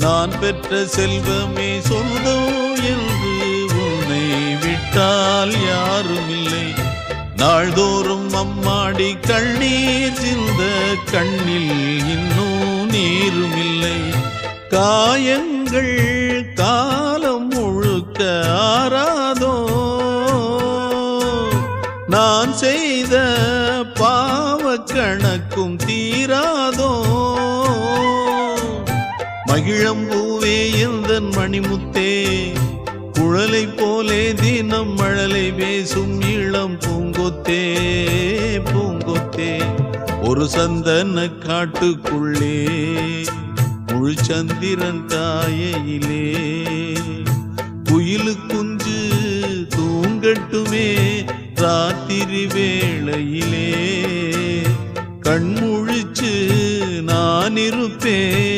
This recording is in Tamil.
நான் பெற்ற செல்வமே சொந்தம் என்று உன்னை விட்டால் யாரும் இல்லை. நாள்தோறும் அம்மாடி கண்ணீர் சிந்த கண்ணில் இன்னும் நீரும் இல்லை. காயங்கள் காலம் முழுக்க ஆறாதோ, நான் செய்த பாவ கணக்கும் தீராதோ. மகிழம்பூவே எந்தன் மணிமுத்தே, குழலை போலே தினம் மழலை பேசும் இளம் பூங்கொத்தே பூங்கொத்தே. ஒரு சந்தன காட்டுக்குள்ளே முழு சந்திரன் காயையிலே குயிலு குஞ்சு தூங்கட்டுமே ராத்திரி வேளையிலே. கண்முழிச்சு நான் இருப்பேன்